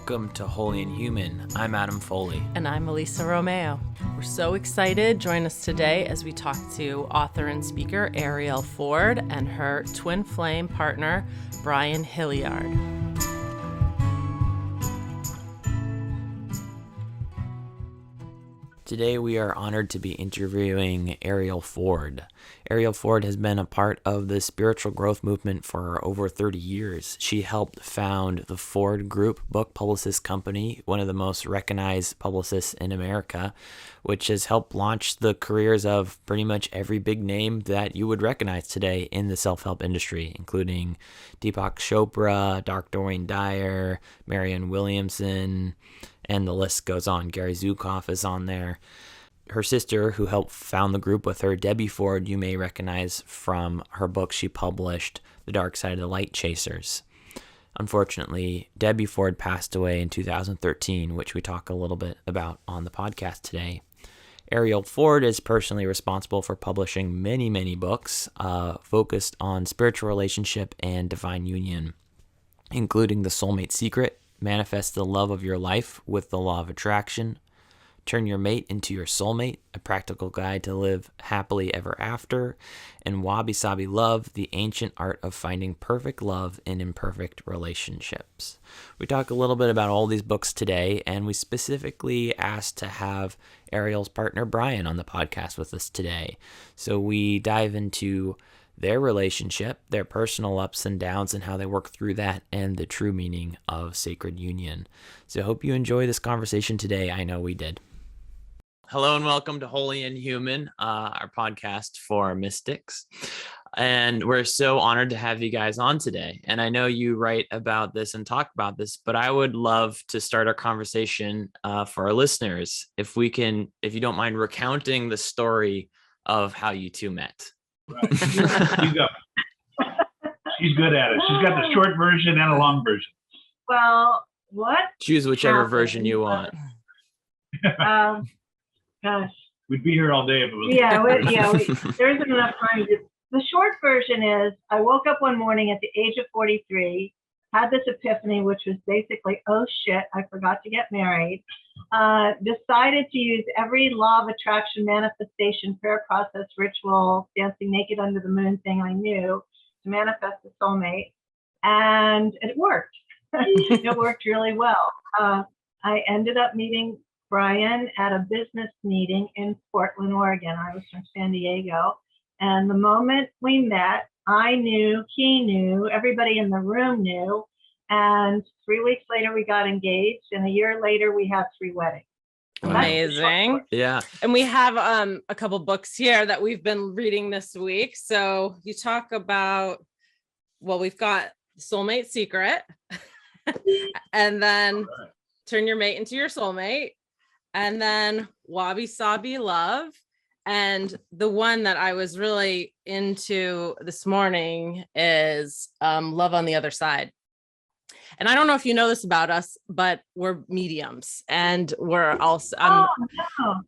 Welcome to Holy and Human. I'm Adam Foley. And I'm Elisa Romeo. We're so excited. Join us today as we talk to author and speaker Arielle Ford and her twin flame partner, Brian Hilliard. Today we are honored to be interviewing Arielle Ford. Arielle Ford has been a part of the spiritual growth movement for over 30 years. She helped found the Ford Group book publicist company, one of the most recognized publicists in America, which has helped launch the careers of pretty much every big name that you would recognize today in the self-help industry, including Deepak Chopra, Dr. Wayne Dyer, Marianne Williamson, and the list goes on. Gary Zukav is on there. Her sister, who helped found the group with her, Debbie Ford, you may recognize from her book she published, The Dark Side of the Light Chasers. Unfortunately, Debbie Ford passed away in 2013, which we talk a little bit about on the podcast today. Arielle Ford is personally responsible for publishing many books focused on spiritual relationship and divine union, including The Soulmate Secret, Manifest the Love of Your Life with the Law of Attraction, Turn Your Mate into Your Soulmate, A Practical Guide to Live Happily Ever After, and Wabi-sabi Love, The Ancient Art of Finding Perfect Love in Imperfect Relationships. We talk a little bit about all these books today, and we specifically asked to have Arielle's partner Brian on the podcast with us today. So we dive into their relationship, their personal ups and downs, and how they work through that, and the true meaning of sacred union. So I hope you enjoy this conversation today. I know we did. Hello and welcome to Holy and Human, our podcast for mystics. And we're so honored to have you guys on today. And I know you write about this and talk about this, but I would love to start our conversation for our listeners, if you don't mind recounting the story of how you two met. Right. You go. She's good at it. She's got the short version and a long version. Well, what? Choose whichever version you want. Gosh. We'd be here all day if it was. There isn't enough time. The short version is I woke up one morning at the age of 43, had this epiphany, which was basically, oh shit, I forgot to get married. Decided to use every law of attraction, manifestation, prayer process, ritual, dancing naked under the moon thing I knew to manifest a soulmate. And it worked. It worked really well. I ended up meeting Brian at a business meeting in Portland, Oregon. I was from San Diego. And the moment we met, I knew, he knew, everybody in the room knew. And 3 weeks later, we got engaged. And a year later, we had 3 weddings. Amazing. Yeah. And we have a couple books here that we've been reading this week. So you talk about, well, we've got Soulmate Secret and then Turn Your Mate into Your Soulmate, and then Wabi-sabi Love. And the one that I was really into this morning is Love on the Other Side. And I don't know if you know this about us, but we're mediums, and we're also, I'm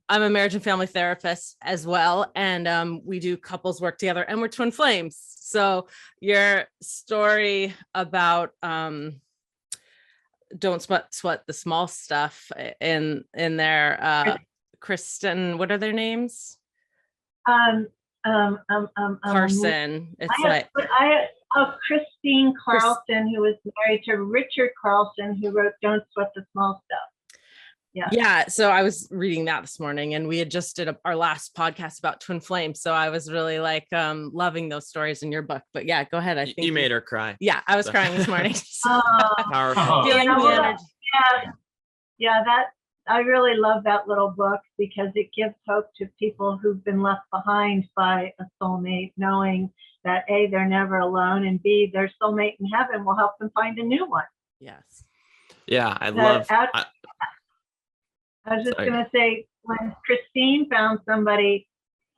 a marriage and family therapist as well. And we do couples work together, and we're twin flames. So your story about don't sweat the small stuff in there, Kristen, what are their names? Carson. Christine Carlson, who was married to Richard Carlson, who wrote Don't Sweat the Small Stuff. Yeah. So I was reading that this morning, and we had just did our last podcast about twin flames. So I was really loving those stories in your book. But yeah, go ahead. I think you made her cry. Yeah, I was crying this morning. Powerful. Feeling the energy. I really love that little book because it gives hope to people who've been left behind by a soulmate, knowing that A, they're never alone, and B, their soulmate in heaven will help them find a new one. Yes. Yeah, I was just going to say, when Christine found somebody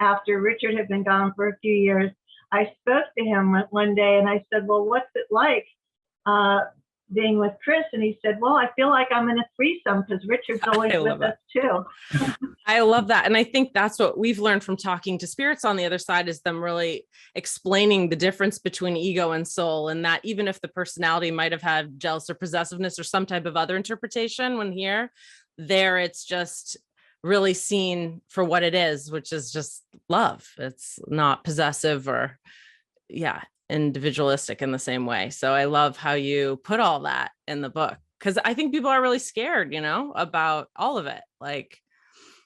after Richard had been gone for a few years, I spoke to him one day and I said, well, what's it like being with Chris, and he said, well, I feel like I'm in a threesome because Richard's always with us too. I love that. And I think that's what we've learned from talking to spirits on the other side, is them really explaining the difference between ego and soul. And that even if the personality might have had jealous or possessiveness or some type of other interpretation, when here, there, it's just really seen for what it is, which is just love. It's not possessive or individualistic in the same way. So I love how you put all that in the book, because I think people are really scared, about all of it. Like,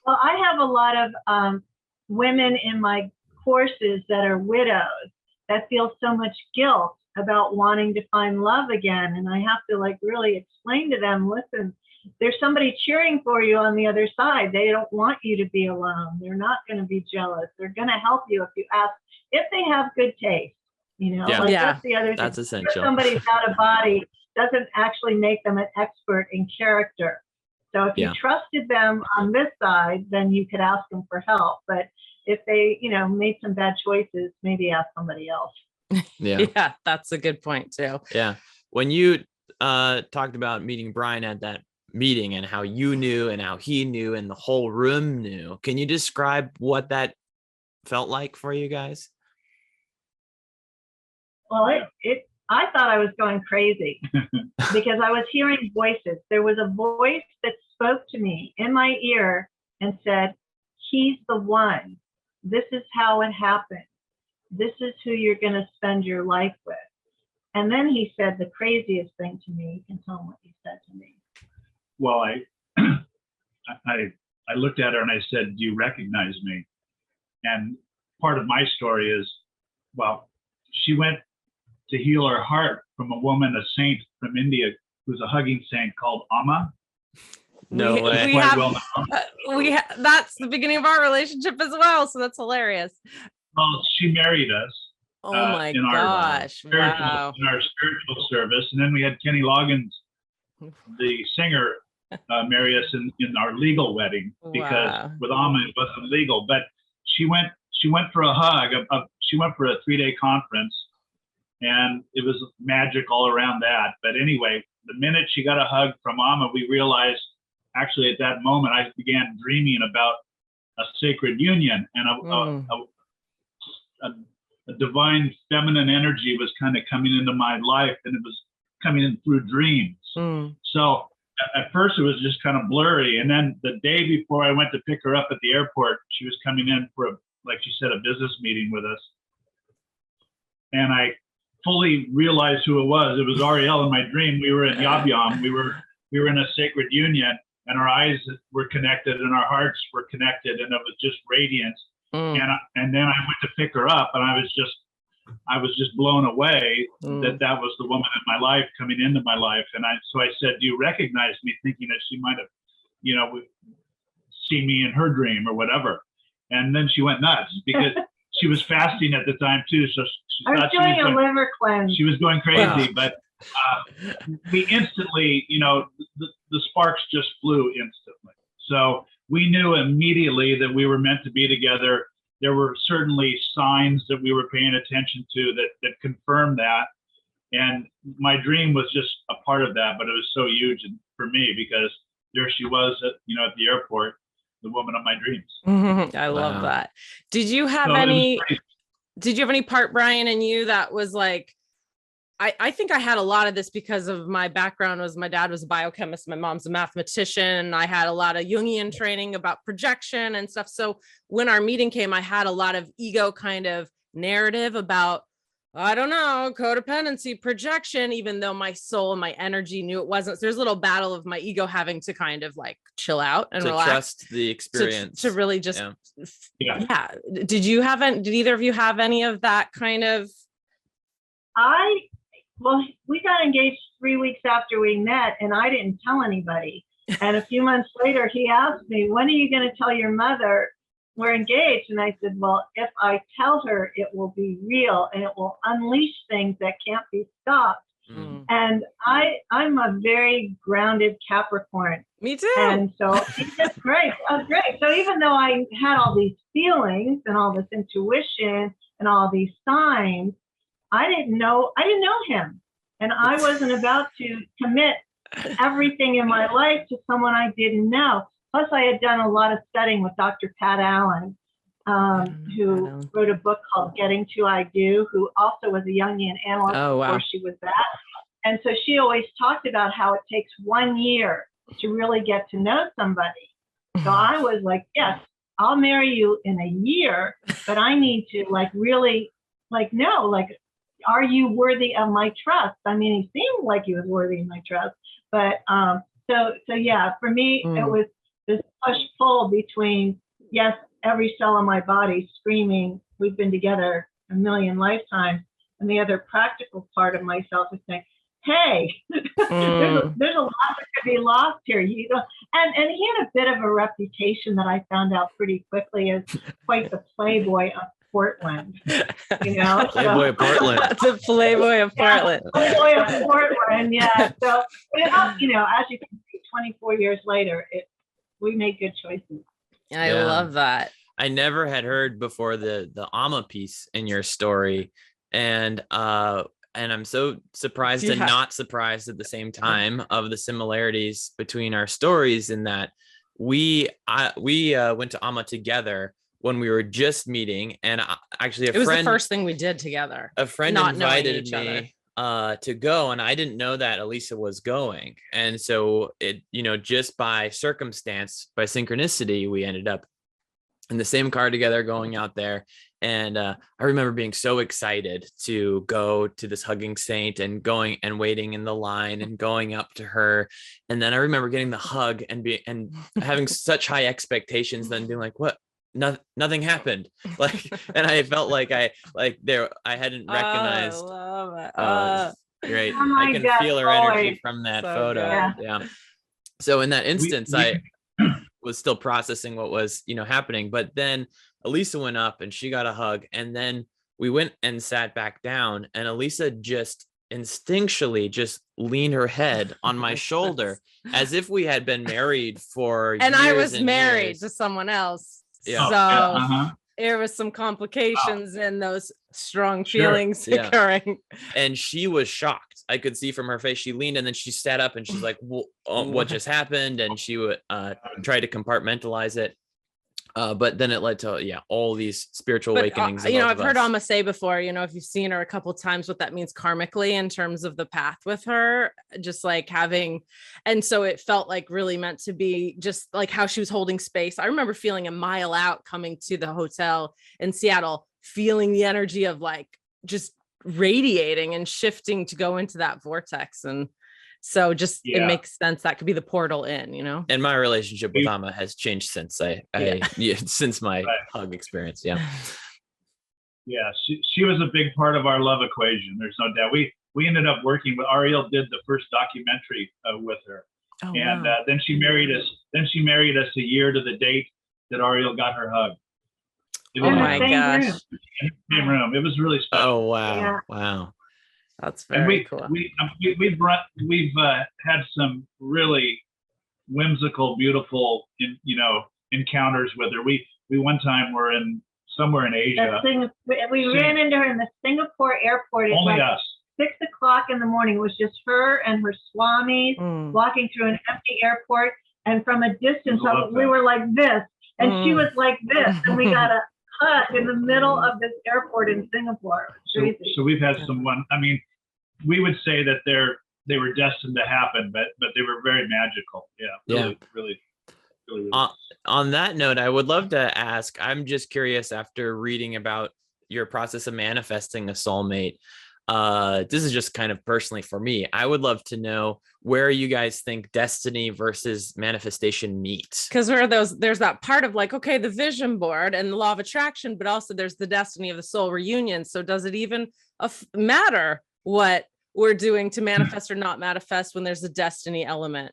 well, I have a lot of women in my courses that are widows that feel so much guilt about wanting to find love again. And I have to really explain to them, listen, there's somebody cheering for you on the other side. They don't want you to be alone. They're not going to be jealous. They're going to help you if you ask, if they have good taste. That's the other thing. That's essential. Somebody's out of body doesn't actually make them an expert in character. So if you trusted them on this side, then you could ask them for help. But if they, made some bad choices, maybe ask somebody else. Yeah, that's a good point too. Yeah. When you talked about meeting Brian at that meeting and how you knew and how he knew and the whole room knew, can you describe what that felt like for you guys? Well, I thought I was going crazy because I was hearing voices. There was a voice that spoke to me in my ear and said, he's the one. This is how it happened. This is who you're going to spend your life with. And then he said the craziest thing to me. You can tell him what he said to me. Well, I looked at her and I said, do you recognize me? And part of my story is, well, she went to heal her heart from a woman, a saint from India, who's a hugging saint called Amma. No way. That's the beginning of our relationship as well. So that's hilarious. Well, she married us. Oh my gosh. Wow. In our spiritual service. And then we had Kenny Loggins, the singer, marry us in our legal wedding, because with Amma it wasn't legal. But she went for a hug. She went for a 3-day conference. And it was magic all around that. But anyway, the minute she got a hug from Amma, we realized, actually at that moment, I began dreaming about a sacred union, and a divine feminine energy was kind of coming into my life, and it was coming in through dreams. So at first it was just kind of blurry. And then the day before I went to pick her up at the airport, she was coming in for, like she said, a business meeting with us. And I fully realized who it was. It was Arielle in my dream. We were in Yabyam. We were in a sacred union, and our eyes were connected and our hearts were connected, and it was just radiance. And then I went to pick her up, and I was just blown away that was the woman in my life coming into my life. And so I said, do you recognize me? Thinking that she might have, seen me in her dream or whatever. And then she went nuts because she was fasting at the time too. So I was doing a liver cleanse. She was going crazy, but we instantly, the sparks just flew instantly. So we knew immediately that we were meant to be together. There were certainly signs that we were paying attention to that confirmed that. And my dream was just a part of that, but it was so huge for me because there she was at the airport, the woman of my dreams. I love that. Did you have any part, Brian, in you that was like, I think I had a lot of this because of my background. My dad was a biochemist, my mom's a mathematician. I had a lot of Jungian training about projection and stuff. So when our meeting came, I had a lot of ego kind of narrative about, I don't know, codependency, projection, even though my soul and my energy knew it wasn't. So there's a little battle of my ego having to kind of like chill out and relax. Trust the experience. To really just, Did either of you have any of that kind of? Well, we got engaged 3 weeks after we met, and I didn't tell anybody. And a few months later, he asked me, when are you going to tell your mother we're engaged? And I said, well, if I tell her, it will be real and it will unleash things that can't be stopped. And I'm a very grounded Capricorn. Me too. And so it's great. Oh, great. So even though I had all these feelings and all this intuition and all these signs, I didn't know him. And I wasn't about to commit everything in my life to someone I didn't know. Plus, I had done a lot of studying with Dr. Pat Allen, who wrote a book called Getting to I Do, who also was a Jungian analyst before she was that. And so she always talked about how it takes 1 year to really get to know somebody. So I was like, yes, I'll marry you in a year, but I need to really know, are you worthy of my trust? I mean, he seemed like he was worthy of my trust, but so yeah, for me, it was this push pull between, yes, every cell in my body screaming, we've been together a million lifetimes, and the other practical part of myself is saying, hey, there's a lot that could be lost here. And he had a bit of a reputation that I found out pretty quickly as quite the playboy of Portland. Playboy of Portland. That's a playboy of Portland. Playboy of Portland, yeah. So, as you can see, 24 years later, we made good choices. I love that. I never had heard before the Amma piece in your story, and I'm so surprised and not surprised at the same time of the similarities between our stories, in that we went to Amma together when we were just meeting, and actually it was the first thing we did together. A friend invited me to go, and I didn't know that Elisa was going, and so it, just by circumstance, by synchronicity, we ended up in the same car together going out there. And I remember being so excited to go to this hugging saint and going and waiting in the line and going up to her. And then I remember getting the hug and having such high expectations, then being like, what? Nothing happened. And I felt like I hadn't recognized. Oh, I love it. Great. I can feel her energy from that photo. Yeah. So in that instance, I was still processing what was, happening. But then Elisa went up and she got a hug, and then we went and sat back down, and Elisa just instinctually just leaned her head on my shoulder as if we had been married for years. And I was married years. To someone else. Yeah. So there was some complications in those strong feelings occurring. And she was shocked. I could see from her face. She leaned and then she sat up and she's like, what just happened? And she would try to compartmentalize it. But then it led to, all these spiritual awakenings. I've heard Amma say before, if you've seen her a couple of times, what that means karmically in terms of the path with her, just like having, and so it felt like really meant to be just like how she was holding space. I remember feeling a mile out coming to the hotel in Seattle, feeling the energy of like just radiating and shifting to go into that vortex. And so it makes sense that could be the portal in, And my relationship with Amma has changed since since my hug experience. Yeah. Yeah. She was a big part of our love equation. There's no doubt. We ended up working with Arielle, did the first documentary with her. Oh, and wow. Then she married us. Then she married us a year to the date that Arielle got her hug. Oh my gosh. In the same room. It was really special. Oh, wow. Yeah. Wow. That's very cool. We've had some really whimsical, beautiful, encounters with her. We one time were somewhere in Asia. We ran into her in the Singapore airport. Only us. 6 o'clock in the morning. It was just her and her swamis walking through an empty airport, and from a distance, we were like this, and she was like this, and we got a hug in the middle of this airport in Singapore. So we've had we would say that they were destined to happen, but they were very magical. Yeah. Really. On that note, I would love to ask, I'm just curious, after reading about your process of manifesting a soulmate, this is just kind of personally for me, I would love to know where you guys think destiny versus manifestation meet. Because there's that part of like, okay, the vision board and the law of attraction, but also there's the destiny of the soul reunion. So does it even matter what we're doing to manifest or not manifest when there's a destiny element?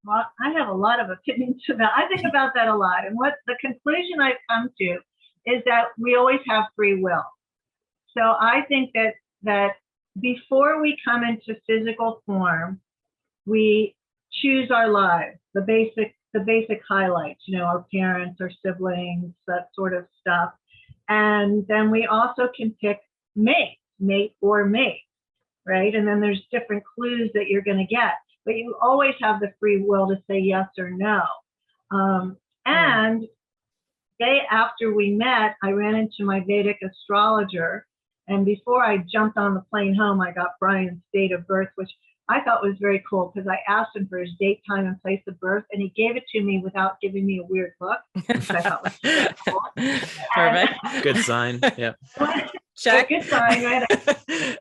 Well, I have a lot of opinions about. I think about that a lot. And what the conclusion I've come to is that we always have free will. So I think that before we come into physical form, we choose our lives, the basic highlights, our parents, our siblings, that sort of stuff. And then we also can pick mate or mate. right? And then there's different clues that you're going to get, but you always have the free will to say yes or no. And day after we met, I ran into my Vedic astrologer. And before I jumped on the plane home, I got Brian's date of birth, which I thought was very cool because I asked him for his date, time, and place of birth, and he gave it to me without giving me a weird look, which I thought was very cool. Perfect. Good sign. Yeah. Check. Good sign, right?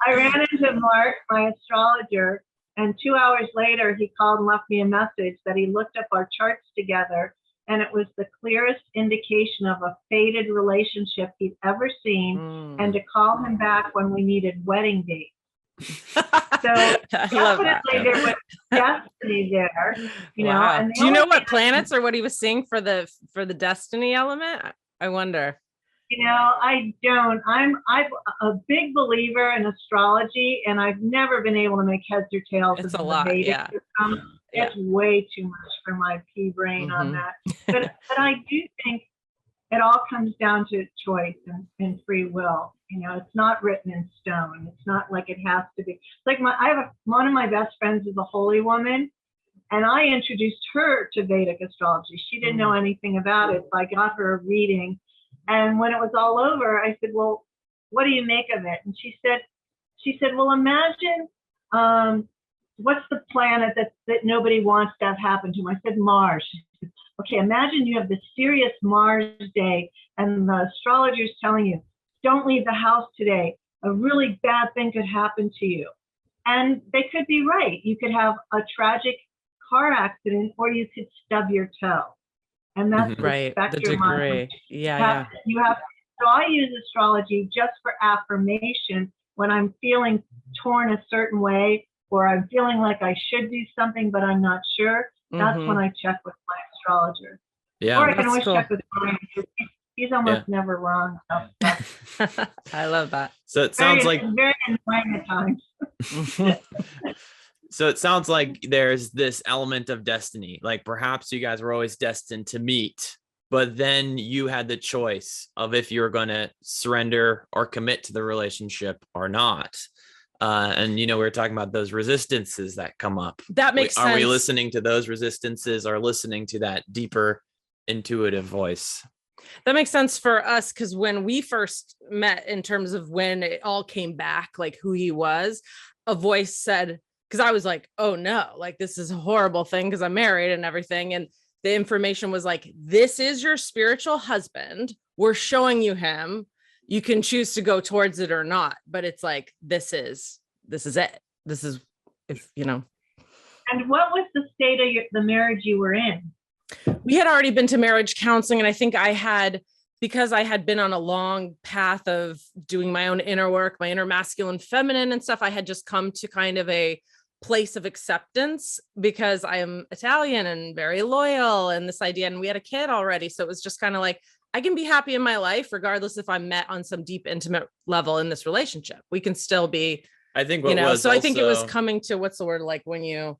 I ran into Mark, my astrologer, and 2 hours later, he called and left me a message that he looked up our charts together, and it was the clearest indication of a fated relationship he'd ever seen, and to call him back when we needed wedding dates. So definitely there was destiny there, you know. And do you know what planets or what he was seeing for the destiny element? I wonder. You know, I don't. I'm a big believer in astrology, and I've never been able to make heads or tails. It's a lot, yeah. It's way too much for my pea brain on that. But I do think it all comes down to choice and free will. You know, it's not written in stone. It's not like it has to be. Like one of my best friends is a holy woman, and I introduced her to Vedic astrology. She didn't know anything about it, so I got her a reading. And when it was all over, I said, "Well, what do you make of it?" And she said, "Well, imagine what's the planet that nobody wants to have happen to?" I said, "Mars." She said, "Okay, imagine you have this serious Mars day, and the astrologer is telling you, don't leave the house today. A really bad thing could happen to you." And they could be right. You could have a tragic car accident, or you could stub your toe. And that's right. The degree. You have. So I use astrology just for affirmation when I'm feeling torn a certain way, or I'm feeling like I should do something, but I'm not sure. That's when I check with my astrologer. Yeah. Or I can always check with Brian. He's almost never wrong. I love that. So it sounds like very annoying at times. So it sounds like there's this element of destiny. Like perhaps you guys were always destined to meet, but then you had the choice of if you were going to surrender or commit to the relationship or not. And, you know, we were talking about those resistances that come up. That makes sense. Are we listening to those resistances or listening to that deeper intuitive voice? That makes sense for us, because when we first met, in terms of when it all came back, like who he was, a voice said, because I was like, oh no, like this is a horrible thing because I'm married and everything. And the information was like, this is your spiritual husband. We're showing you him. You can choose to go towards it or not. But it's like, this is it. This is, if you know. And what was the state of the marriage you were in? We had already been to marriage counseling, and I think because I had been on a long path of doing my own inner work, my inner masculine, feminine and stuff, I had just come to kind of a place of acceptance because I am Italian and very loyal, and this idea, and we had a kid already. So it was just kind of like, I can be happy in my life, regardless if I'm met on some deep, intimate level in this relationship. We can still be, I think, I think it was coming to, what's the word, like when you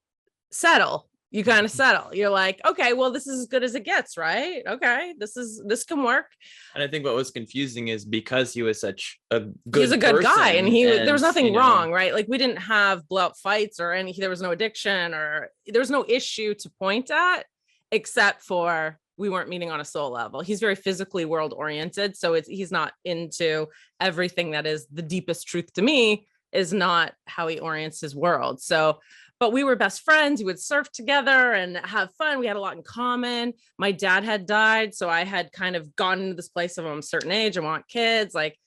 settle, you kind of settle. You're like, okay, well, this is as good as it gets, right? Okay, this can work. And I think what was confusing is because he was such a good He's a good guy, and there was nothing wrong, right? Like we didn't have blowout fights or there was no addiction, or there was no issue to point at, except for we weren't meeting on a soul level. He's very physically world oriented. So he's not into everything that is the deepest truth to me is not how he orients his world. So, but we were best friends. We would surf together and have fun. We had a lot in common. My dad had died. So I had kind of gone into this place of I'm a certain age. I want kids. Like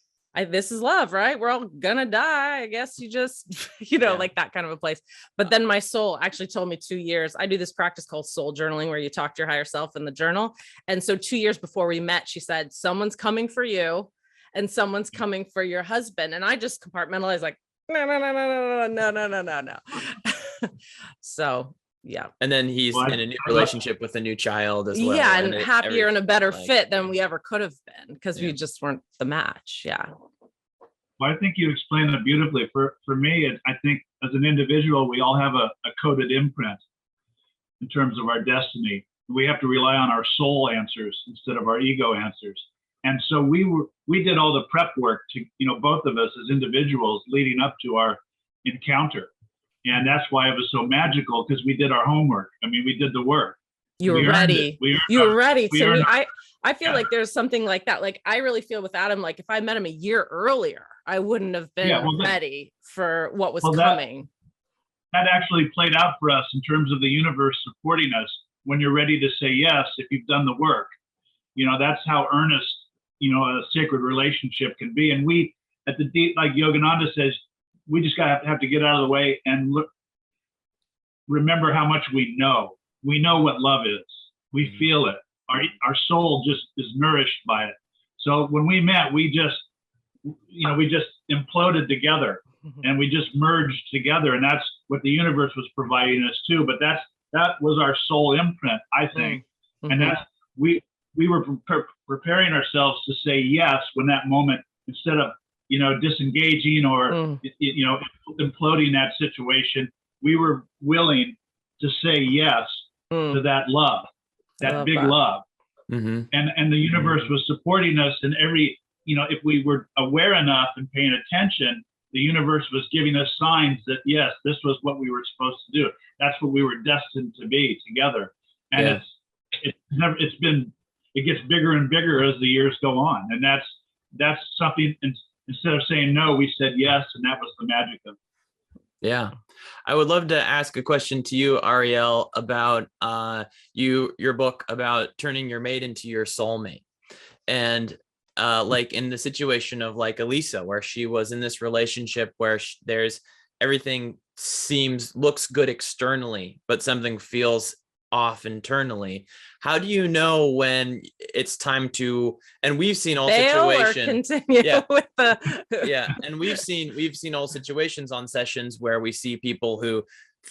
this is love, right? We're all gonna die. I guess you just, like that kind of a place. But then my soul actually told me 2 years. I do this practice called soul journaling where you talk to your higher self in the journal. And so 2 years before we met, she said, someone's coming for you and someone's coming for your husband. And I just compartmentalized like, no. So yeah. And then he's in a new relationship with a new child as well. Yeah, and happier and a better fit than we ever could have been because we just weren't the match. Yeah. Well, I think you explained it beautifully. For me, I think as an individual, we all have a coded imprint in terms of our destiny. We have to rely on our soul answers instead of our ego answers. And so we did all the prep work to, both of us as individuals leading up to our encounter. And that's why it was so magical, because we did our homework. I mean, we did the work. You were ready. You were ready. To me, I feel Yeah. like there's something like that. Like, I really feel with Adam, like if I met him a year earlier, I wouldn't have been ready for what was coming. That actually played out for us in terms of the universe supporting us when you're ready to say yes, if you've done the work. You know, that's how earnest, you know, a sacred relationship can be. And we, at the deep, like Yogananda says, we just have to get out of the way and look, remember how much we know. We know what love is. We feel it. Our soul just is nourished by it. So when we met, we just imploded together, and we just merged together. And that's what the universe was providing us too. But that was our soul imprint, I think. And that's, we were preparing ourselves to say yes when that moment, instead of, you know, disengaging or, you know, imploding that situation, we were willing to say yes to that love, that big love. And the universe was supporting us in every, you know, if we were aware enough and paying attention, the universe was giving us signs that, yes, this was what we were supposed to do. That's what we were destined to be together. And it gets bigger and bigger as the years go on. And that's something, instead of saying no, we said yes. And that was the magic of it. Yeah. I would love to ask a question to you, Arielle, about your book about turning your mate into your soulmate. And like in the situation of like Elisa, where she was in this relationship where there's everything looks good externally, but something feels off internally. How do you know when it's time to, and we've seen all situations with the and we've seen all situations on sessions where we see people who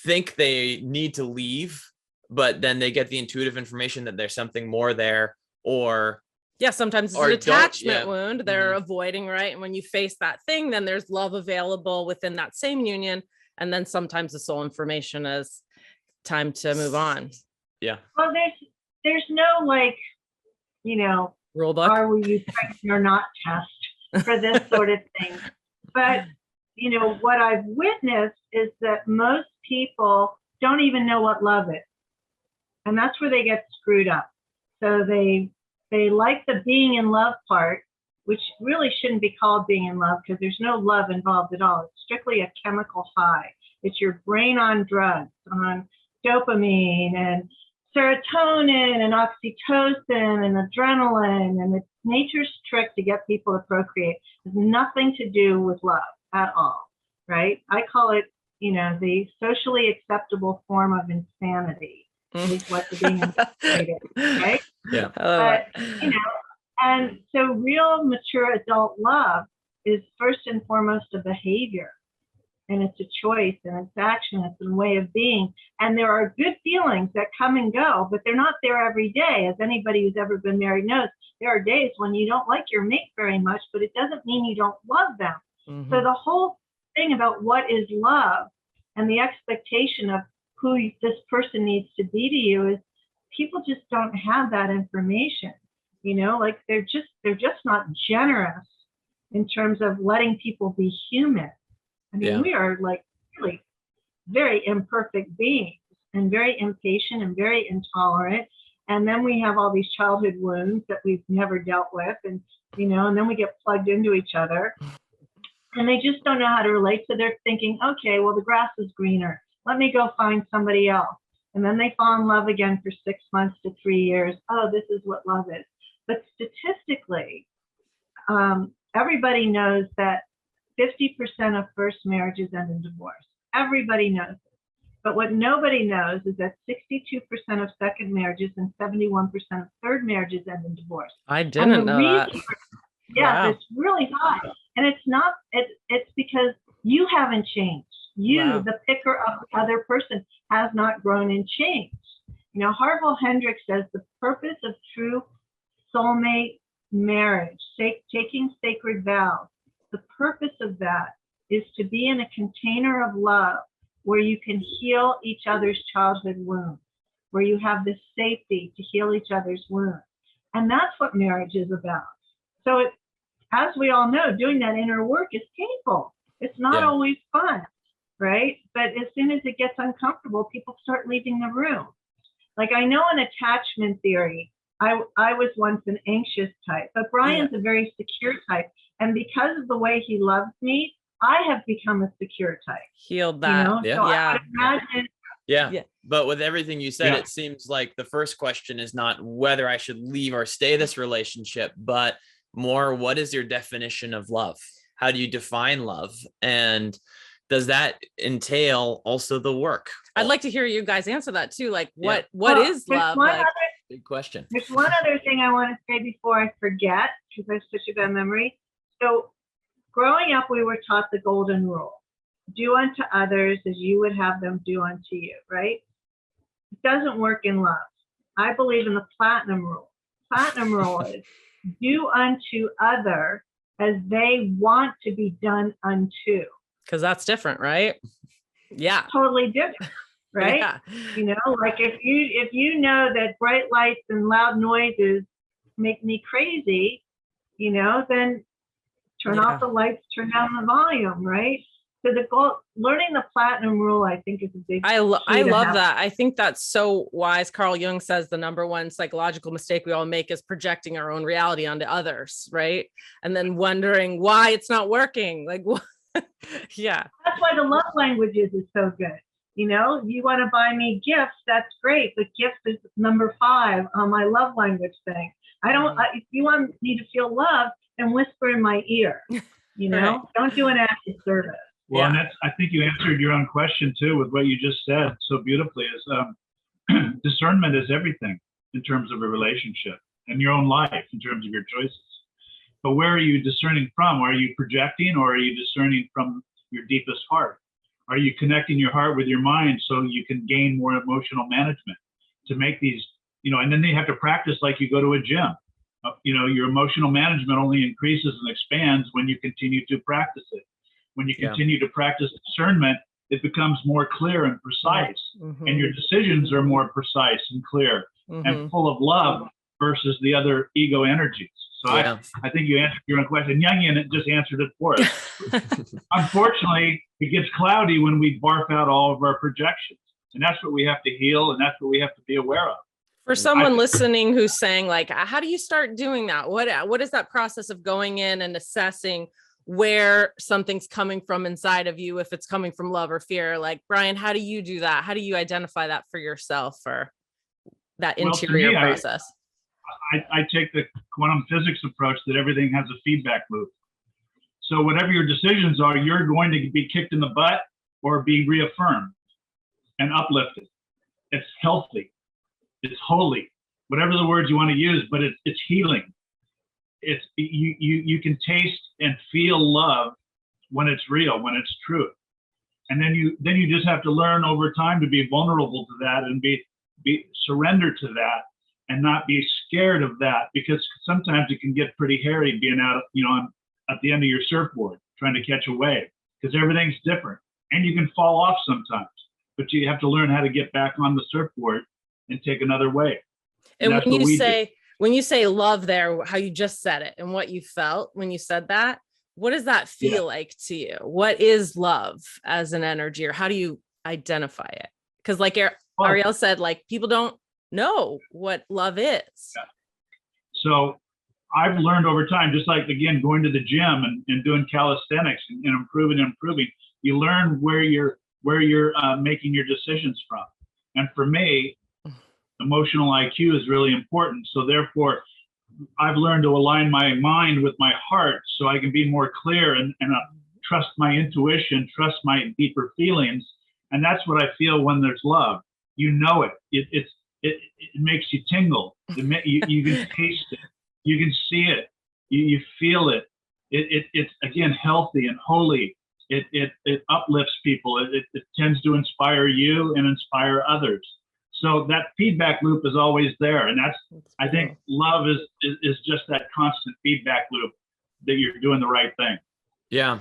think they need to leave, but then they get the intuitive information that there's something more there, or sometimes it's an attachment wound they're avoiding, right? And when you face that thing, then there's love available within that same union. And then sometimes the soul information is time to move on. Yeah. Well, there's no, like, you know, rule book. Are you pregnant or not test for this sort of thing. But, you know, what I've witnessed is that most people don't even know what love is. And that's where they get screwed up. So they like the being in love part, which really shouldn't be called being in love, because there's no love involved at all. It's strictly a chemical high. It's your brain on drugs, on dopamine and serotonin and oxytocin and adrenaline, and it's nature's trick to get people to procreate. It has nothing to do with love at all, right? I call it, you know, the socially acceptable form of insanity is what the being is, right? Yeah. But, you know, and so real mature adult love is first and foremost a behavior. And it's a choice, and it's action, it's a way of being. And there are good feelings that come and go, but they're not there every day. As anybody who's ever been married knows, there are days when you don't like your mate very much, but it doesn't mean you don't love them. So the whole thing about what is love and the expectation of who this person needs to be to you is people just don't have that information. You know, like they're just not generous in terms of letting people be human. I mean, we are like really very imperfect beings and very impatient and very intolerant. And then we have all these childhood wounds that we've never dealt with. And, you know, and then we get plugged into each other. And they just don't know how to relate. So they're thinking, okay, well, the grass is greener. Let me go find somebody else. And then they fall in love again for 6 months to 3 years. Oh, this is what love is. But statistically, everybody knows that 50% of first marriages end in divorce. Everybody knows it. But what nobody knows is that 62% of second marriages and 71% of third marriages end in divorce. I didn't know that. Yeah, it's really high. And it's not, it's because you haven't changed. You, the picker of the other person, has not grown and changed. You know, Harville Hendricks says the purpose of true soulmate marriage, taking sacred vows, the purpose of that is to be in a container of love where you can heal each other's childhood wounds, where you have this safety to heal each other's wounds. And that's what marriage is about. So as we all know, doing that inner work is painful. It's not always fun. right? But as soon as it gets uncomfortable, people start leaving the room. Like, I know in attachment theory, I was once an anxious type, but Brian's a very secure type. And because of the way he loves me, I have become a secure type. Healed that. So I would imagine. Yeah. But with everything you said, it seems like the first question is not whether I should leave or stay this relationship, but more, what is your definition of love? How do you define love? And does that entail also the work? I'd like to hear you guys answer that too. Like, what is love? Like, big question. There's one other thing I want to say before I forget, because I have such a bad memory. So growing up, we were taught the golden rule. Do unto others as you would have them do unto you, right? It doesn't work in love. I believe in the platinum rule. Platinum rule is do unto other as they want to be done unto. Because that's different, right? Yeah. Totally different, right? Yeah. You know, like if you know that bright lights and loud noises make me crazy, you know, then turn off the lights, turn down the volume, right? So the goal, learning the platinum rule, I think, is a big. I love that. I think that's so wise. Carl Jung says the number one psychological mistake we all make is projecting our own reality onto others, right? And then wondering why it's not working. Like, what? Yeah. That's why the love languages is so good. You know, you want to buy me gifts, that's great, but gifts is number 5 on my love language thing. I don't. If you want me to feel love, then whisper in my ear. You know, Right. Don't do an act of service. Well, and I think you answered your own question too with what you just said so beautifully. Is discernment is everything in terms of a relationship and your own life in terms of your choices. But where are you discerning from? Are you projecting, or are you discerning from your deepest heart? Are you connecting your heart with your mind so you can gain more emotional management to make these, you know, and then you have to practice like you go to a gym. You know, your emotional management only increases and expands when you continue to practice it. When you continue to practice discernment, it becomes more clear and precise, and your decisions are more precise and clear and full of love versus the other ego energies. So I think you answered your own question. Jungian just answered it for us. Unfortunately, it gets cloudy when we barf out all of our projections, and that's what we have to heal, and that's what we have to be aware of. For someone listening who's saying, like, how do you start doing that? What is that process of going in and assessing where something's coming from inside of you, if it's coming from love or fear? Like, Brian, how do you do that? How do you identify that for yourself, or that interior process? I take the quantum physics approach that everything has a feedback loop. So whatever your decisions are, you're going to be kicked in the butt or be reaffirmed and uplifted. It's healthy. It's holy. Whatever the words you want to use, but it's healing. It's you can taste and feel love when it's real, when it's true. And then you just have to learn over time to be vulnerable to that and be surrender to that and not be scared of that, because sometimes it can get pretty hairy being out, you know, at the end of your surfboard trying to catch a wave, because everything's different and you can fall off sometimes, but you have to learn how to get back on the surfboard and take another wave. And when you say love there, how you just said it and what you felt when you said that, what does that feel like to you? What is love as an energy, or how do you identify it? Because like Arielle said, like, people don't know what love is. Yeah. So I've learned over time, just like, again, going to the gym and doing calisthenics and improving, you learn where you're making your decisions from. And for me, emotional IQ is really important. So therefore, I've learned to align my mind with my heart so I can be more clear and trust my intuition, trust my deeper feelings. And that's what I feel when there's love. You know it. It makes you tingle. You can taste it. You can see it. You feel it. It's again healthy and holy. It uplifts people. It tends to inspire you and inspire others. So that feedback loop is always there, and I think love is just that constant feedback loop that you're doing the right thing. Yeah,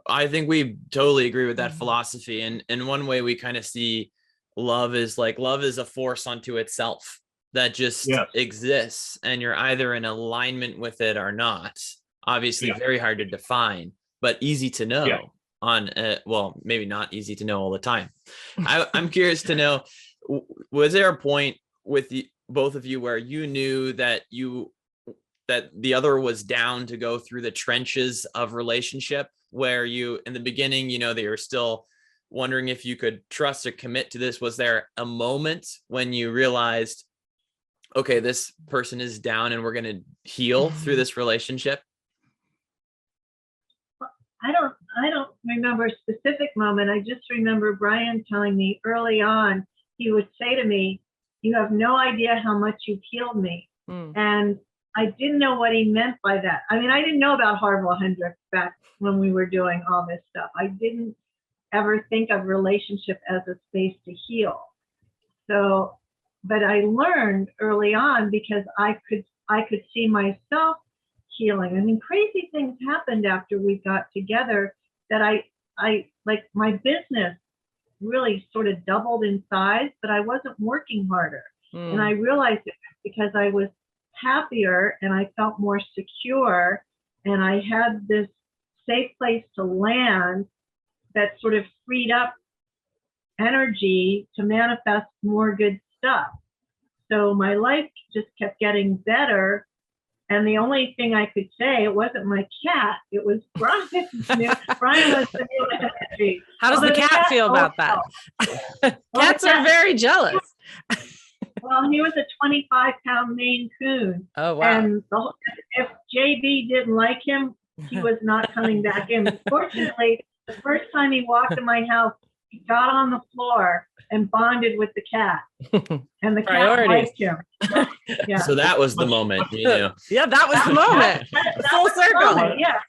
I think we totally agree with that philosophy. And one way we kind of see love is a force unto itself that just exists, and you're either in alignment with it or not. Obviously, very hard to define, but easy to know. on, well, maybe not easy to know all the time. I'm curious to know, was there a point with both of you where you knew that the other was down to go through the trenches of relationship, where you, in the beginning, they were still wondering if you could trust or commit to this? Was there a moment when you realized, okay, this person is down and we're going to heal through this relationship? I don't remember a specific moment. I just remember Brian telling me early on, he would say to me, "You have no idea how much you've healed me." And I didn't know what he meant by that. I mean, I didn't know about Harville Hendricks back when we were doing all this stuff. I didn't ever think of relationship as a space to heal. So, but I learned early on, because I could see myself healing. I mean, crazy things happened after we got together that I like, my business really sort of doubled in size, but I wasn't working harder. And I realized it because I was happier and I felt more secure, and I had this safe place to land that sort of freed up energy to manifest more good stuff. So my life just kept getting better. And the only thing I could say, it wasn't my cat, it was Brian. Brian was the new energy. How does the cat feel about that? Cats are very jealous. Well, he was a 25-pound Maine Coon. Oh, wow. And if JB didn't like him, he was not coming back in. Fortunately, the first time he walked in my house, he got on the floor and bonded with the cat. And the cat liked him. Yeah. So that was the moment, Yeah, that was the moment. Full circle. Moment, yeah.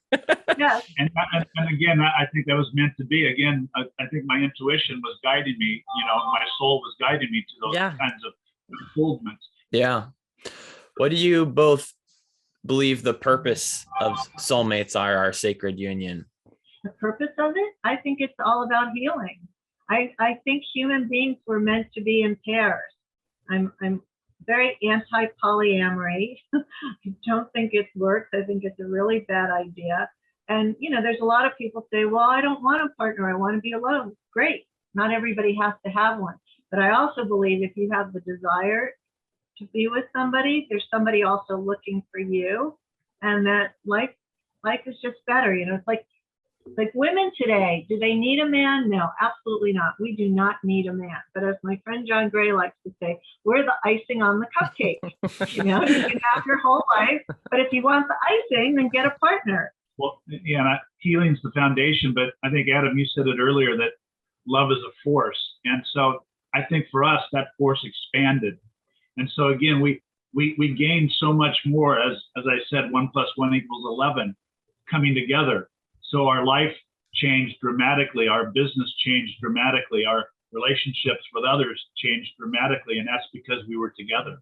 Yes. And again, I think that was meant to be. Again, I think my intuition was guiding me. My soul was guiding me to those kinds of unfoldments. Yeah. What do you both believe the purpose of soulmates are, our sacred union? The purpose of it? I think it's all about healing. I think human beings were meant to be in pairs. I'm very anti-polyamory. I don't think it works. I think it's a really bad idea. And, there's a lot of people say, well, I don't want a partner. I want to be alone. Great. Not everybody has to have one. But I also believe if you have the desire to be with somebody, there's somebody also looking for you, and that life is just better. It's like women today, do they need a man? No, absolutely not. We do not need a man. But as my friend John Gray likes to say, we're the icing on the cupcake. You can have your whole life, but if you want the icing, then get a partner. Well, yeah, healing's the foundation, but I think, Adam, you said it earlier, that love is a force. And so I think for us, that force expanded. And so again, we gained so much more, as I said, 1 + 1 = 11 coming together. So our life changed dramatically, our business changed dramatically, our relationships with others changed dramatically, and that's because we were together.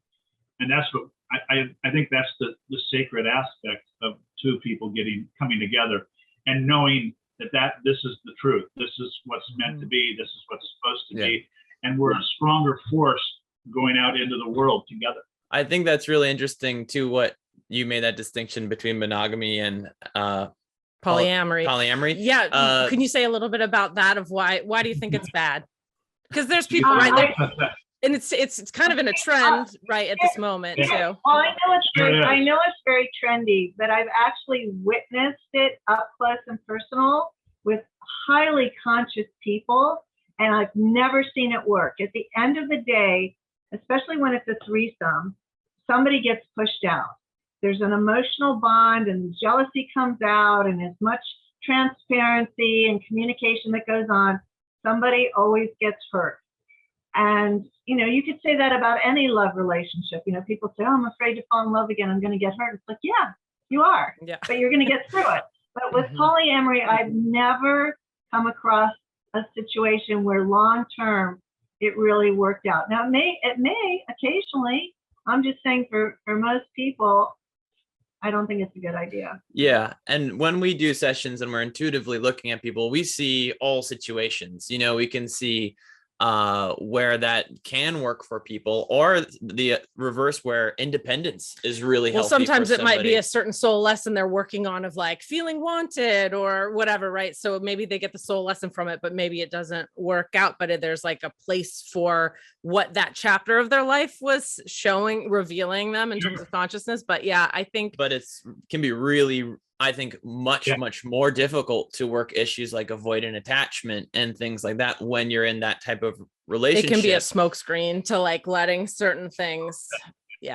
And that's what I think that's the sacred aspect of two people coming together and knowing that this is the truth. This is what's meant to be. This is what's supposed to be. And we're a stronger force going out into the world together. I think that's really interesting too, what you made that distinction between monogamy and polyamory. Yeah. Can you say a little bit about that, of why do you think it's bad? Because there's people right there, and it's kind of in a trend right at this moment too. Well, I know it's very trendy, but I've actually witnessed it up close and personal with highly conscious people, and I've never seen it work. At the end of the day, especially when it's a threesome, somebody gets pushed out. There's an emotional bond, and jealousy comes out, and as much transparency and communication that goes on, somebody always gets hurt. And, you could say that about any love relationship. People say, oh, I'm afraid to fall in love again. I'm going to get hurt. It's like, yeah, you are, but you're going to get through it. But with polyamory, I've never come across a situation where long-term it really worked out. Now, it may occasionally. I'm just saying for most people, I don't think it's a good idea. Yeah. And when we do sessions and we're intuitively looking at people, we see all situations. We can see where that can work for people, or the reverse where independence is really healthy. Well, sometimes it might be a certain soul lesson they're working on of like feeling wanted or whatever, right? So maybe they get the soul lesson from it, but maybe it doesn't work out, but there's like a place for what that chapter of their life was revealing them in terms of consciousness. But yeah, I think, but can be really, I think, much more difficult to work issues like avoidant attachment and things like that when you're in that type of relationship. It can be a smokescreen to like letting certain things,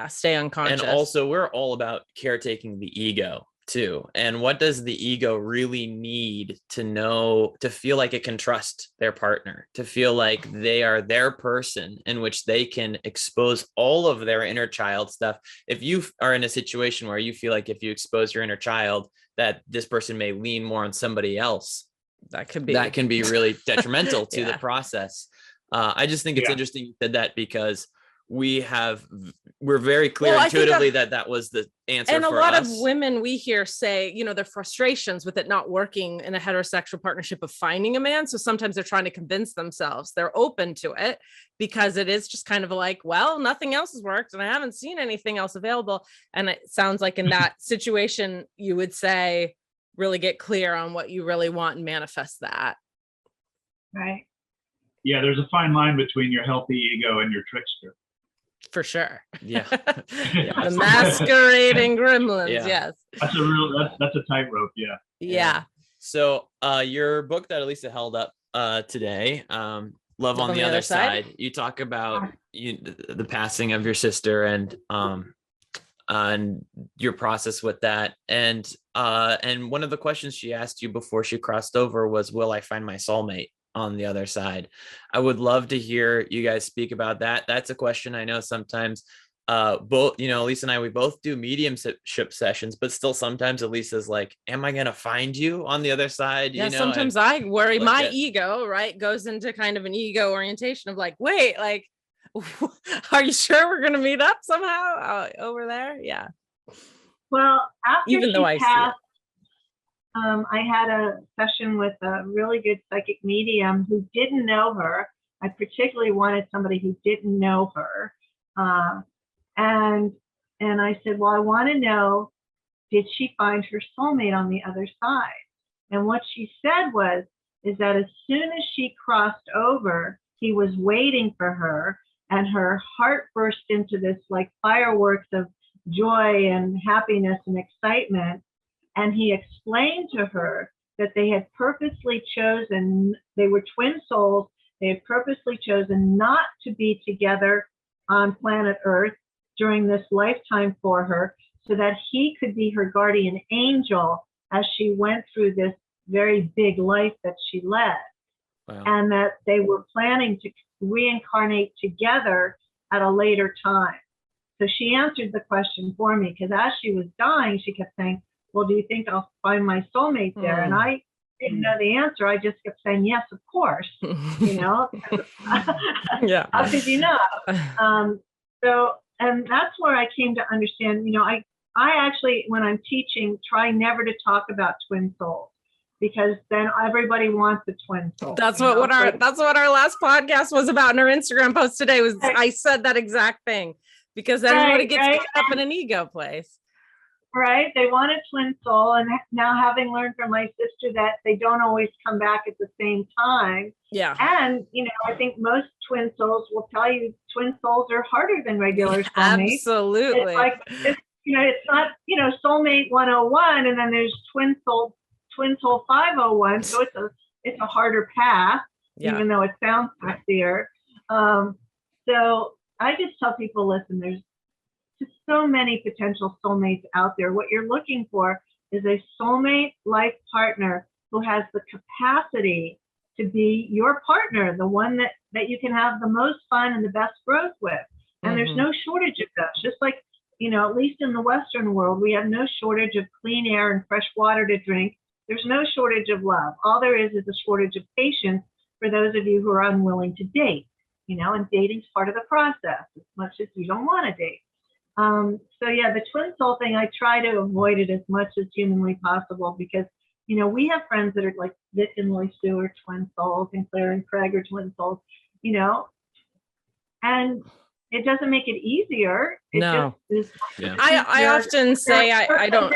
stay unconscious. And also, we're all about caretaking the ego too. And what does the ego really need to know, to feel like it can trust their partner, to feel like they are their person in which they can expose all of their inner child stuff. If you are in a situation where you feel like if you expose your inner child, that this person may lean more on somebody else, that can be really detrimental to the process. I just think it's interesting you said that, because we're very clear intuitively that was the answer. And a lot of women we hear say, their frustrations with it not working in a heterosexual partnership of finding a man. So sometimes they're trying to convince themselves they're open to it, because it is just kind of like, well, nothing else has worked and I haven't seen anything else available. And it sounds like in that situation, you would say, really get clear on what you really want and manifest that. Right. Yeah, there's a fine line between your healthy ego and your trickster. For sure. Yeah. The masquerading gremlins. Yeah. Yes. That's a tightrope. Yeah. Yeah. So your book that Elisa held up today, Love on the Other Side, you talk about the passing of your sister and your process with that. And one of the questions she asked you before she crossed over was, will I find my soulmate on the other side? I would love to hear you guys speak about that. That's a question I know sometimes both, Elisa and I, we both do mediumship sessions, but still sometimes Elisa's like, am I going to find you on the other side? Yeah. Sometimes I worry my ego, right, goes into kind of an ego orientation of like, wait, like, are you sure we're going to meet up somehow over there? Yeah. Well, after even though I see it. I had a session with a really good psychic medium who didn't know her. I particularly wanted somebody who didn't know her. And I said, well, I want to know, did she find her soulmate on the other side? And what she said is that as soon as she crossed over, he was waiting for her, and her heart burst into this like fireworks of joy and happiness and excitement. And he explained to her that they had purposely chosen, they were twin souls, they had purposely chosen not to be together on planet Earth during this lifetime for her, so that he could be her guardian angel as she went through this very big life that she led. Wow. And that they were planning to reincarnate together at a later time. So she answered the question for me, because as she was dying, she kept saying, well, do you think I'll find my soulmate there? And I didn't know the answer. I just kept saying, yes, of course. Yeah. How could you know? And that's where I came to understand, I actually, when I'm teaching, try never to talk about twin souls, because then everybody wants a twin soul. That's what our last podcast was about in our Instagram post today was I said that exact thing, because everybody gets caught up in an ego place. Right. They want a twin soul. And now, having learned from my sister that they don't always come back at the same time. Yeah. And, I think most twin souls will tell you twin souls are harder than regular soulmates. Absolutely. It's like, it's not, soulmate 101, and then there's twin soul 501. So it's a harder path, even though it sounds sexier. So I just tell people, listen, there's just so many potential soulmates out there. What you're looking for is a soulmate life partner who has the capacity to be your partner, the one that you can have the most fun and the best growth with. And there's no shortage of those. Just like, at least in the Western world, we have no shortage of clean air and fresh water to drink. There's no shortage of love. All there is a shortage of patience for those of you who are unwilling to date, and dating's part of the process, as much as you don't want to date. So yeah, the twin soul thing, I try to avoid it as much as humanly possible, because, we have friends that are like Vic and Loy Sue are twin souls, and Claire and Craig are twin souls. you know, and it doesn't make it easier. It No. just is. Yeah. I often say I don't.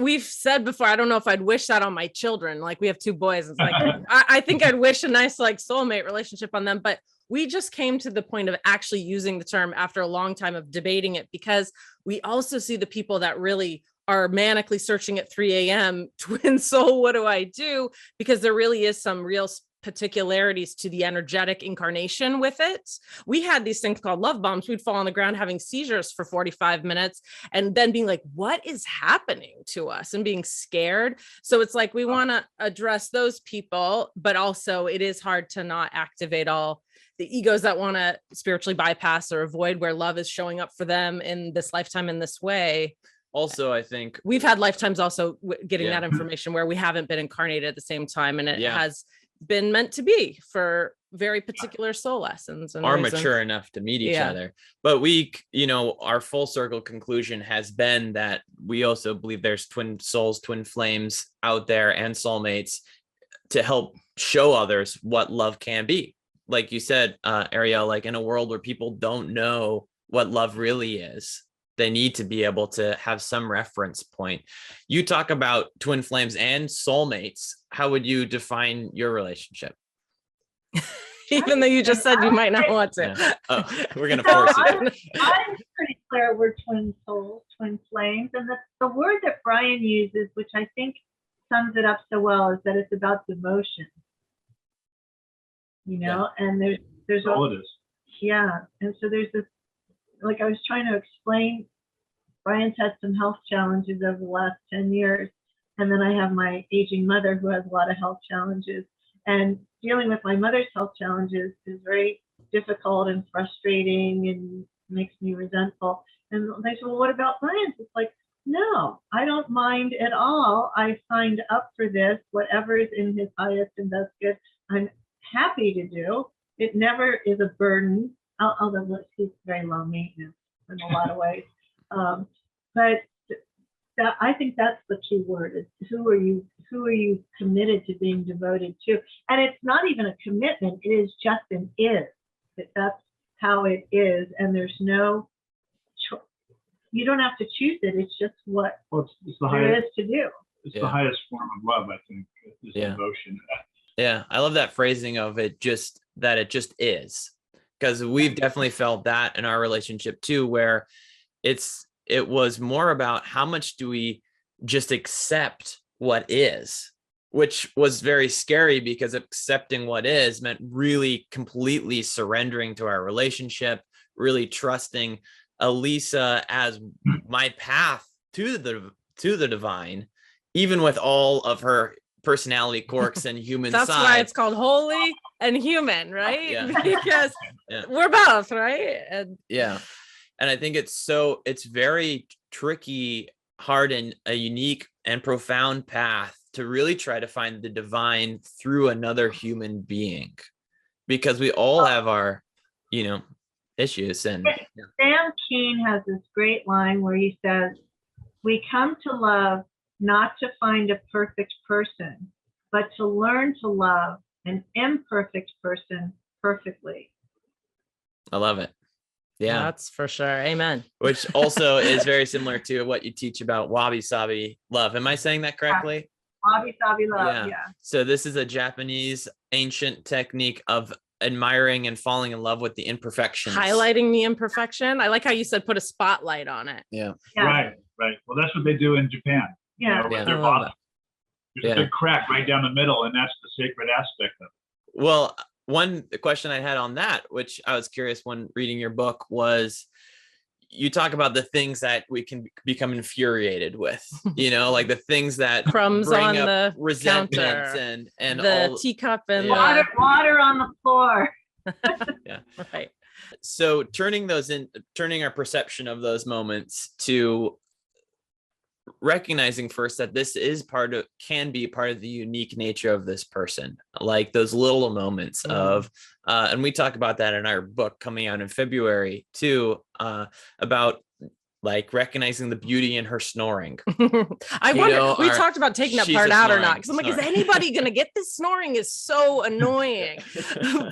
We've said before, I don't know if I'd wish that on my children. Like, we have 2 boys. It's like, I think I'd wish a nice, like, soulmate relationship on them. But we just came to the point of actually using the term after a long time of debating it, because we also see the people that really are manically searching at 3 a.m. twin soul, what do I do? Because there really is some real particularities to the energetic incarnation with it. We had these things called love bombs. We'd fall on the ground having seizures for 45 minutes and then being like, what is happening to us, and being scared. So it's like, we want to address those people, but also it is hard to not activate all the egos that want to spiritually bypass or avoid where love is showing up for them in this lifetime in this way. Also, I think we've had lifetimes also getting that information where we haven't been incarnated at the same time, and it has been meant to be for very particular soul lessons and are reasons. Mature enough to meet each other. But we, our full circle conclusion has been that we also believe there's twin souls, twin flames out there, and soulmates to help show others what love can be. Like you said, Arielle, like in a world where people don't know what love really is, they need to be able to have some reference point. You talk about twin flames and soulmates. How would you define your relationship? Even though you just said you might not want to. Yeah. Oh, we're going to force it. I'm pretty clear we're twin souls, twin flames. And the word that Brian uses, which I think sums it up so well, is that it's about devotion. And there's all it is. Yeah. And so there's this, like I was trying to explain, Brian's had some health challenges over the last 10 years. And then I have my aging mother who has a lot of health challenges. And dealing with my mother's health challenges is very difficult and frustrating and makes me resentful. And they said, well, what about Brian's? It's like, no, I don't mind at all. I signed up for this. Whatever is in his highest and best good, I'm happy to do. It never is a burden. Although he's very low maintenance in a lot of ways. But I think that's the key word, is who are you committed to being devoted to? And it's not even a commitment, it is just an is. That's how it is. And there's no you don't have to choose it, it's just what it's the there highest, is to do. It's the highest form of love, I think, is devotion. Yeah, I love that phrasing of it, just that it just is. Because we've definitely felt that in our relationship too, where it was more about how much do we just accept what is, which was very scary, because accepting what is meant really completely surrendering to our relationship, really trusting Elisa as my path to the divine, even with all of her personality quirks and human That's side. why it's called holy and human, right? Yeah. Because we're both, right? And I think it's very tricky, hard, and a unique and profound path to really try to find the divine through another human being, because we all have our, issues. And Sam Keen has this great line where he says, we come to love not to find a perfect person, but to learn to love an imperfect person perfectly. I love it. Yeah, that's for sure. Amen. Which also is very similar to what you teach about wabi-sabi love. Am I saying that correctly? Wabi-sabi love, yeah. So this is a Japanese ancient technique of admiring and falling in love with the imperfections. Highlighting the imperfection. I like how you said put a spotlight on it. Yeah. Right. Well, that's what they do in Japan. Yeah. With their bottom. There's a big crack right down the middle, and that's the sacred aspect of it. Well, one question I had on that, which I was curious when reading your book, was you talk about the things that we can become infuriated with, like the things that crumbs bring on up the resentments counter, and the all, teacup and water on the floor. Yeah. Right. So turning our perception of those moments to recognizing first that this can be part of the unique nature of this person, like those little moments of, and we talk about that in our book coming out in February too, about like recognizing the beauty in her snoring. I wonder, we talked about taking that part out or not. Cause I'm like, is anybody going to get this? Snoring is so annoying.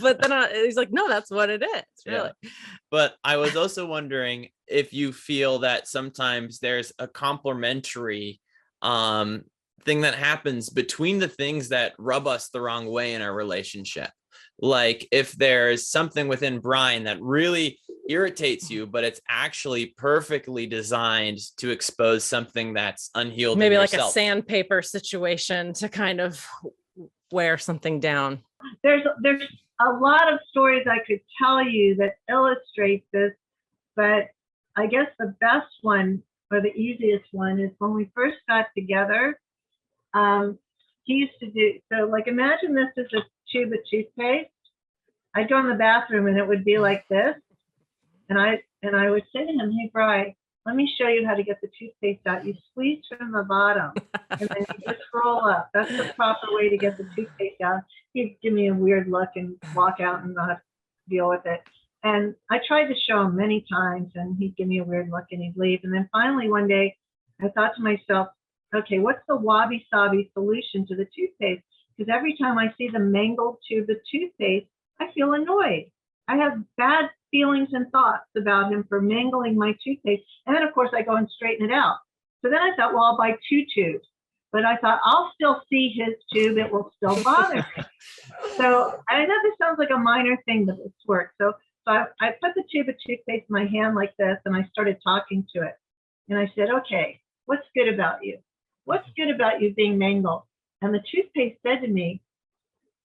But then he's like, no, that's what it is. Really. Yeah. But I was also wondering if you feel that sometimes there's a complementary thing that happens between the things that rub us the wrong way in our relationship. Like if there's something within Brian that really irritates you, but it's actually perfectly designed to expose something that's unhealed. Maybe like a sandpaper situation to kind of wear something down. There's a lot of stories I could tell you that illustrate this, but I guess the best one or the easiest one is when we first got together. He used to do, so like imagine this is a tube of toothpaste. I'd go in the bathroom and it would be like this. And I would say to him, hey, Brian, let me show you how to get the toothpaste out. You squeeze from the bottom and then you just roll up. That's the proper way to get the toothpaste out. He'd give me a weird look and walk out and not deal with it. And I tried to show him many times and he'd give me a weird look and he'd leave. And then finally one day I thought to myself, okay, what's the wabi-sabi solution to the toothpaste? Because every time I see the mangled tube of toothpaste, I feel annoyed. I have bad feelings and thoughts about him for mangling my toothpaste. And then, of course, I go and straighten it out. So then I thought, well, I'll buy 2 tubes. But I thought, I'll still see his tube. It will still bother me. So I know this sounds like a minor thing, but it's worked. So I put the tube of toothpaste in my hand like this, and I started talking to it. And I said, okay, what's good about you? What's good about you being mangled? And the toothpaste said to me,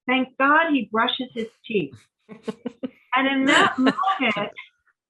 thank God he brushes his teeth. And in that moment,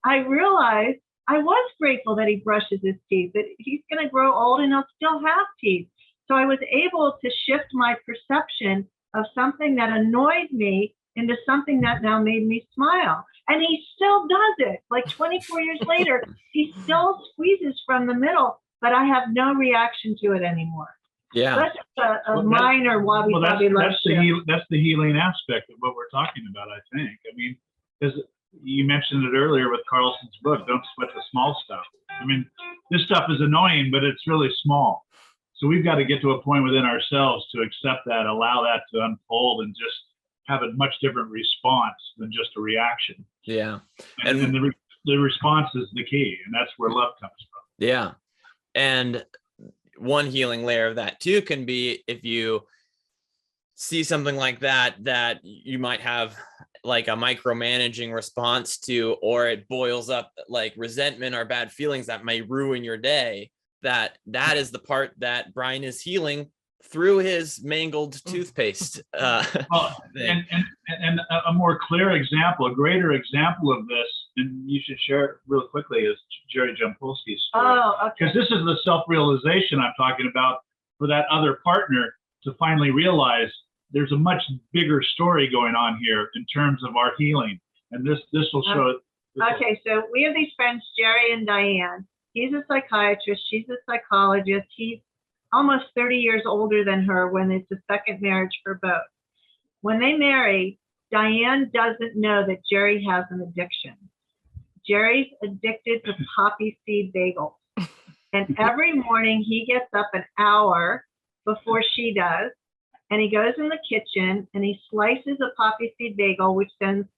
I realized I was grateful that he brushes his teeth, that he's going to grow old and he'll still have teeth. So I was able to shift my perception of something that annoyed me into something that now made me smile. And he still does it. Like 24 years later, he still squeezes from the middle, but I have no reaction to it anymore. Yeah. So that's a minor wabi-sabi love shift. That's the healing aspect of what we're talking about, I think. I mean, because you mentioned it earlier with Carlson's book, Don't Sweat the Small Stuff. I mean, this stuff is annoying, but it's really small. So we've got to get to a point within ourselves to accept that, allow that to unfold, and just have a much different response than just a reaction. Yeah. And the response is the key, and that's where love comes from. Yeah. And one healing layer of that too can be if you see something like that you might have like a micromanaging response to, or it boils up like resentment or bad feelings that may ruin your day, that is the part that Brian is healing through his mangled toothpaste. And a more clear example, a greater example of this, and you should share it real quickly, is Jerry Jampolsky's story. Oh, okay. Because this is the self-realization I'm talking about for that other partner to finally realize there's a much bigger story going on here in terms of our healing. And this will show it. Okay, so we have these friends, Jerry and Diane. He's a psychiatrist. She's a psychologist. He's almost 30 years older than her when it's a second marriage for both. When they marry, Diane doesn't know that Jerry has an addiction. Jerry's addicted to poppy seed bagels. And every morning he gets up an hour before she does, and he goes in the kitchen and he slices a poppy seed bagel, which sends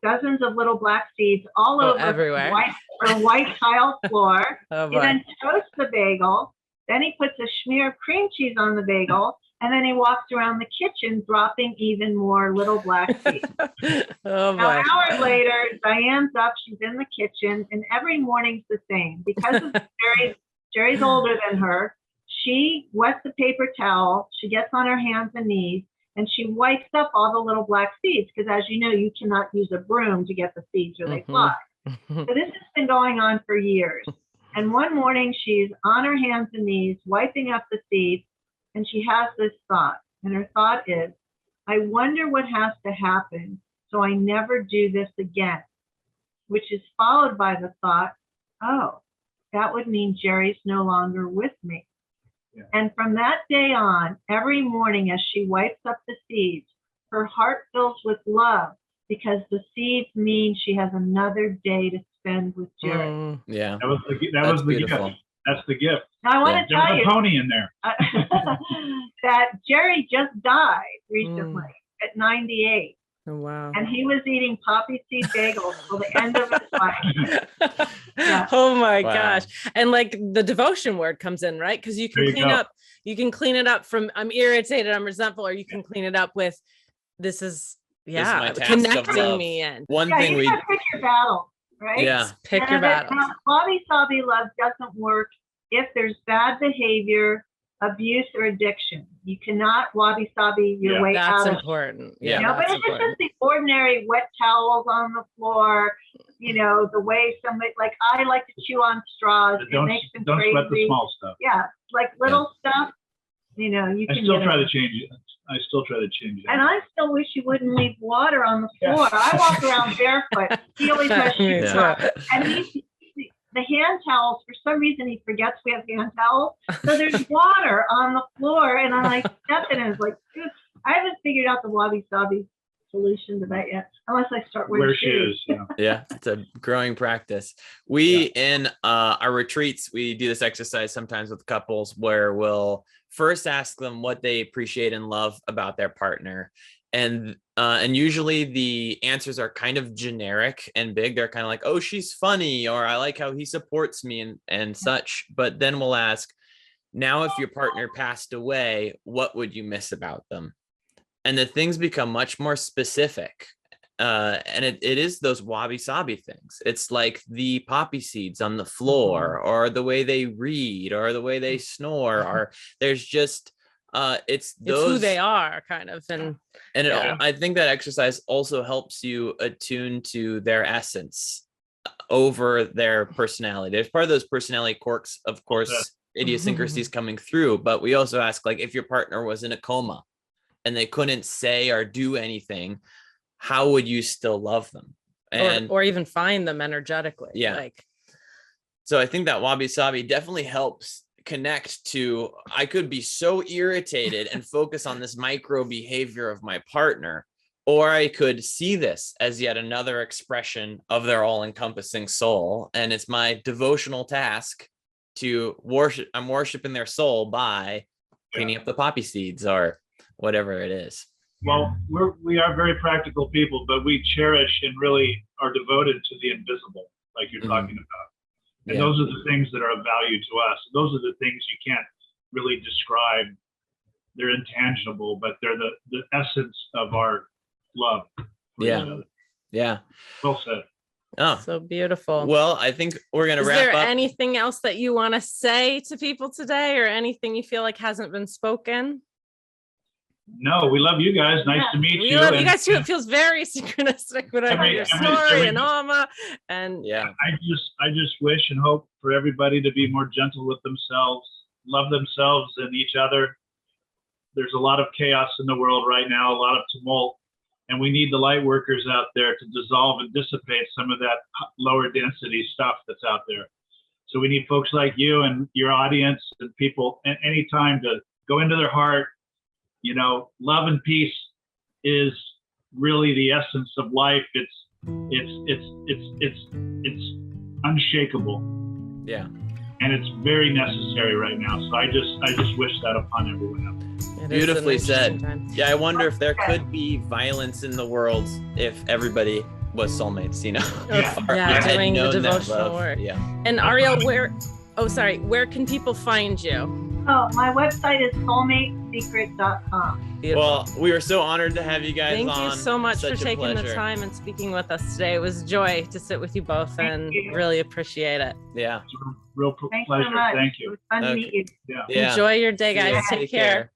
dozens of little black seeds all over everywhere. White tile floor. Oh, he then toasts the bagel. Then he puts a smear of cream cheese on the bagel, and then he walks around the kitchen dropping even more little black seeds. Oh, now, an hour later, Diane's up, she's in the kitchen, and every morning's the same. Because of Jerry's older than her, she wets the paper towel, she gets on her hands and knees, and she wipes up all the little black seeds, because as you know, you cannot use a broom to get the seeds or they fly. So this has been going on for years. And one morning she's on her hands and knees, wiping up the seeds, and she has this thought. And her thought is, I wonder what has to happen so I never do this again, which is followed by the thought, oh, that would mean Jerry's no longer with me. Yeah. And from that day on, every morning as she wipes up the seeds, her heart fills with love, because the seeds mean she has another day to spend with Jerry. Yeah. That was the beautiful. gift. That's the gift. Now, I want to There was tell a you pony in there. that Jerry just died recently at 98. Oh, wow. And he was eating poppy seed bagels till the end of his life. Yeah. Oh my Wow. gosh. And like the devotion word comes in, right? Because you can clean it up from I'm irritated, I'm resentful, or you can clean it up with this is my task of connecting love. me in. One Yeah, thing you we gotta pick your battle, right? yeah. Pick your battle. Wabi-sabi love doesn't work if there's bad behavior, abuse, or addiction. You cannot wabi-sabi your way That's out of it. important. Yeah. You know, but that's it's just important. the ordinary wet towels on the floor, you know, the way somebody, like I like to chew on straws. It Don't makes them sweat the crazy. small stuff. Yeah, like little stuff, you know, you I can still get try it. to change it. I still try to change that. And I still wish you wouldn't leave water on the floor. I walk around barefoot. He always has shoes Yeah. on. And the hand towels, for some reason, he forgets we have hand towels. So there's water on the floor. And I'm like, stepping and it's like, dude, I haven't figured out the wabi-sabi solution to that yet, unless I start wearing Wear shoes. shoes. You know. Yeah, it's a growing practice. We in our retreats, we do this exercise sometimes with couples where we'll first ask them what they appreciate and love about their partner. And usually the answers are kind of generic and big. They're kind of like, oh, she's funny, or I like how he supports me and such. But then we'll ask, now if your partner passed away, what would you miss about them? And the things become much more specific. And it is those wabi-sabi things. It's like the poppy seeds on the floor, or the way they read, or the way they snore, or there's just it's who they are, kind of. And I think that exercise also helps you attune to their essence over their personality. There's part of those personality quirks, of course, idiosyncrasies coming through, but we also ask, like, if your partner was in a coma and they couldn't say or do anything, how would you still love them? And or even find them energetically. Yeah. Like, so I think that wabi-sabi definitely helps connect to, I could be so irritated and focus on this micro behavior of my partner, or I could see this as yet another expression of their all-encompassing soul. And it's my devotional task to worship. I'm worshiping their soul by cleaning up the poppy seeds or whatever it is. Well, we are very practical people, but we cherish and really are devoted to the invisible, like you're talking about. And those are the things that are of value to us. Those are the things you can't really describe. They're intangible, but they're the essence of our love. Yeah. Well said. Oh, so beautiful. Well, I think we're going to wrap up. Is there anything else that you want to say to people today, or anything you feel like hasn't been spoken? No, we love you guys. Nice to meet you. We love you guys too. It feels very synchronistic when I hear your story and Amma. And I just wish and hope for everybody to be more gentle with themselves, love themselves and each other. There's a lot of chaos in the world right now, a lot of tumult, and we need the light workers out there to dissolve and dissipate some of that lower density stuff that's out there. So we need folks like you and your audience and people at any time to go into their heart. You know, love and peace is really the essence of life. It's unshakable. Yeah. And it's very necessary right now. So I just wish that upon everyone out there. Beautifully said. Yeah, I wonder if there could be violence in the world if everybody was soulmates, you know. Doing the devotional work. Yeah. And Arielle, where can people find you? Oh, my website is soulmatesecret.com. Well, we were so honored to have you guys on. Thank you so much for taking the pleasure. time and speaking with us today. It was a joy to sit with you both and really appreciate it. Yeah. Real Thanks pleasure. so much. Thank It you. was fun to meet you. Yeah. Enjoy your day, guys. Take care.